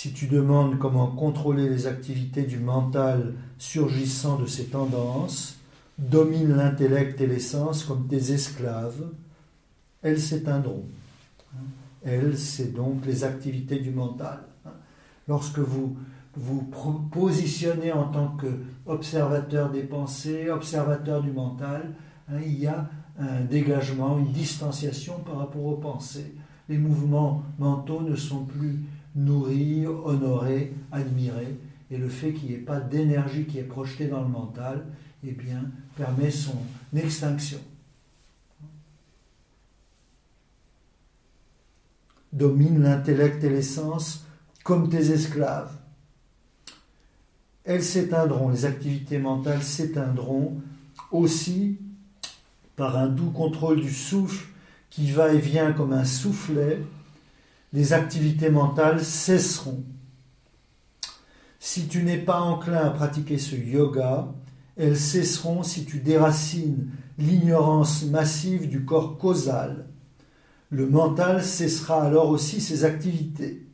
Si tu demandes comment contrôler les activités du mental surgissant de ces tendances, domine l'intellect et l'essence comme tes esclaves, elles s'éteindront. Elles, c'est donc les activités du mental. Lorsque vous vous positionnez en tant qu'observateur des pensées, observateur du mental, il y a un dégagement, une distanciation par rapport aux pensées. Les mouvements mentaux ne sont plus nourris, honorés, admirés, et le fait qu'il n'y ait pas d'énergie qui est projetée dans le mental, eh bien, permet son extinction. Domine l'intellect et l'essence comme tes esclaves. Elles s'éteindront, les activités mentales s'éteindront aussi par un doux contrôle du souffle qui va et vient comme un soufflet. Les activités mentales cesseront. Si tu n'es pas enclin à pratiquer ce yoga, elles cesseront si tu déracines l'ignorance massive du corps causal. Le mental cessera alors aussi ses activités.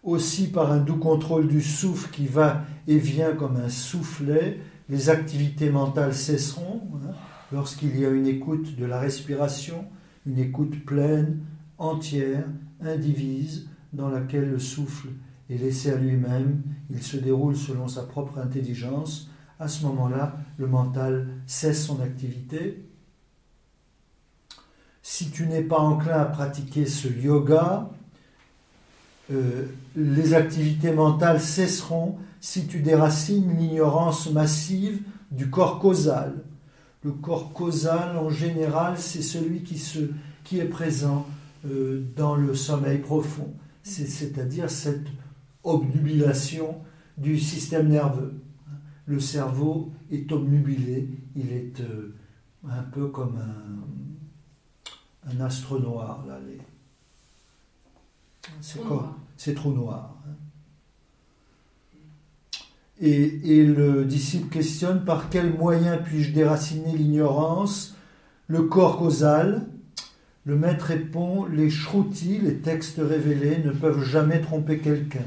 Aussi par un doux contrôle du souffle qui va et vient comme un soufflet, les activités mentales cesseront lorsqu'il y a une écoute de la respiration, une écoute pleine, entière, indivise, dans laquelle le souffle est laissé à lui-même, il se déroule selon sa propre intelligence. À ce moment-là, le mental cesse son activité. Si tu n'es pas enclin à pratiquer ce yoga, les activités mentales cesseront si tu déracines l'ignorance massive du corps causal. Le corps causal, en général, c'est celui qui est présent dans le sommeil profond, c'est-à-dire cette obnubilation du système nerveux. Le cerveau est obnubilé, il est un peu comme un astre noir, là. C'est trop noir. Et le disciple questionne: par quel moyen puis-je déraciner l'ignorance, le corps causal? Le maître répond: les shrutis, les textes révélés, ne peuvent jamais tromper quelqu'un.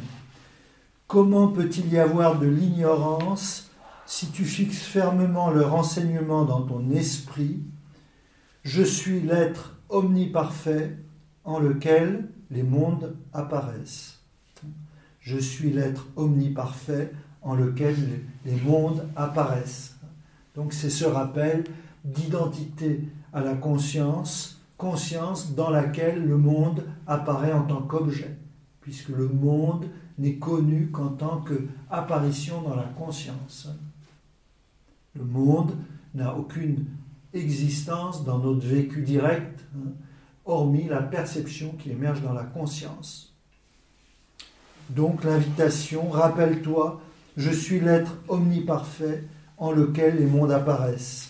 Comment peut-il y avoir de l'ignorance si tu fixes fermement leur enseignement dans ton esprit? Je suis l'être omniparfait en lequel les mondes apparaissent. Je suis l'être omniparfait en lequel les mondes apparaissent. Donc c'est ce rappel d'identité à la conscience dans laquelle le monde apparaît en tant qu'objet, puisque le monde n'est connu qu'en tant qu'apparition dans la conscience. Le monde n'a aucune existence dans notre vécu direct, hormis la perception qui émerge dans la conscience. Donc l'invitation: rappelle-toi, je suis l'être omniparfait en lequel les mondes apparaissent.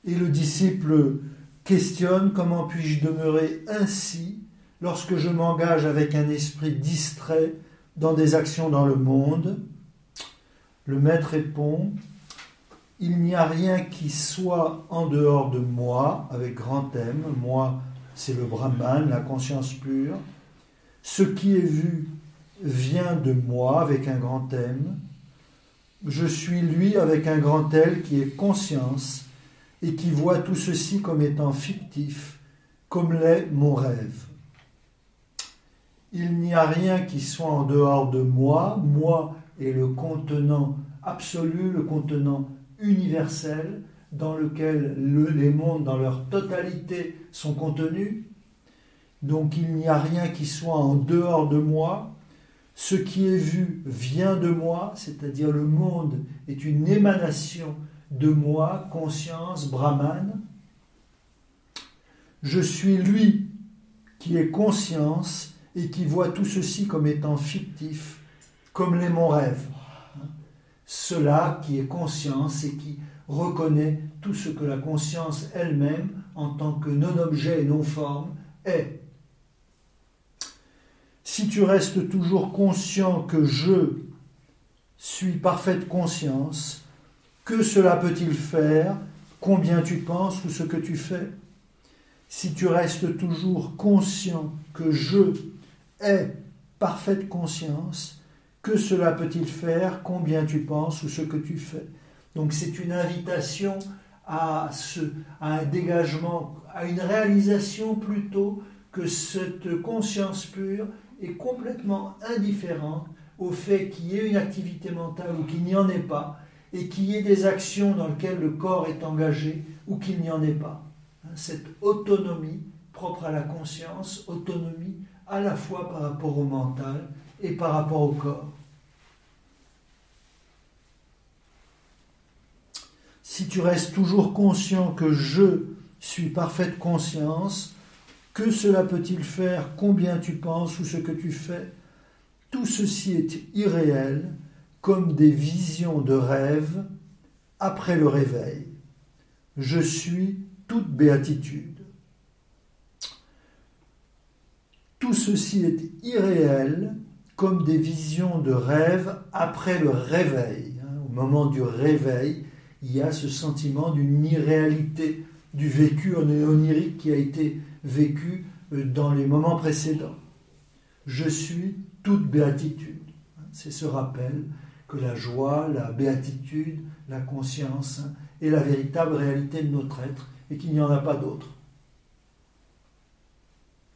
Et le disciple questionne: comment puis-je demeurer ainsi lorsque je m'engage avec un esprit distrait dans des actions dans le monde? Le maître répond: il n'y a rien qui soit en dehors de moi, avec grand M. Moi, c'est le Brahman, la conscience pure. Ce qui est vu vient de moi, avec un grand M. Je suis lui, avec un grand L, qui est conscience, et qui voit tout ceci comme étant fictif, comme l'est mon rêve. Il n'y a rien qui soit en dehors de moi. Moi est le contenant absolu, le contenant universel, dans lequel les mondes dans leur totalité sont contenus. Donc il n'y a rien qui soit en dehors de moi. Ce qui est vu vient de moi, c'est-à-dire le monde est une émanation de moi, conscience, Brahman. Je suis lui qui est conscience et qui voit tout ceci comme étant fictif, comme l'est mon rêve. Cela qui est conscience et qui reconnaît tout ce que la conscience elle-même, en tant que non-objet et non-forme, est. Si tu restes toujours conscient que je suis parfaite conscience, que cela peut-il faire? Combien tu penses ou ce que tu fais? Si tu restes toujours conscient que je est parfaite conscience. Que cela peut-il faire? Combien tu penses ou ce que tu fais? Donc c'est une invitation à un dégagement, à une réalisation plutôt que cette conscience pure est complètement indifférente au fait qu'il y ait une activité mentale ou qu'il n'y en ait pas, et qu'il y ait des actions dans lesquelles le corps est engagé ou qu'il n'y en ait pas. Cette autonomie propre à la conscience, autonomie à la fois par rapport au mental et par rapport au corps. Si tu restes toujours conscient que je suis parfaite conscience, que cela peut-il faire? Combien tu penses ou ce que tu fais? Tout ceci est irréel, comme des visions de rêve après le réveil. Je suis toute béatitude. Tout ceci est irréel, comme des visions de rêve après le réveil. Au moment du réveil, il y a ce sentiment d'une irréalité du vécu onirique qui a été vécu dans les moments précédents. Je suis toute béatitude. C'est ce rappel que la joie, la béatitude, la conscience est la véritable réalité de notre être et qu'il n'y en a pas d'autre.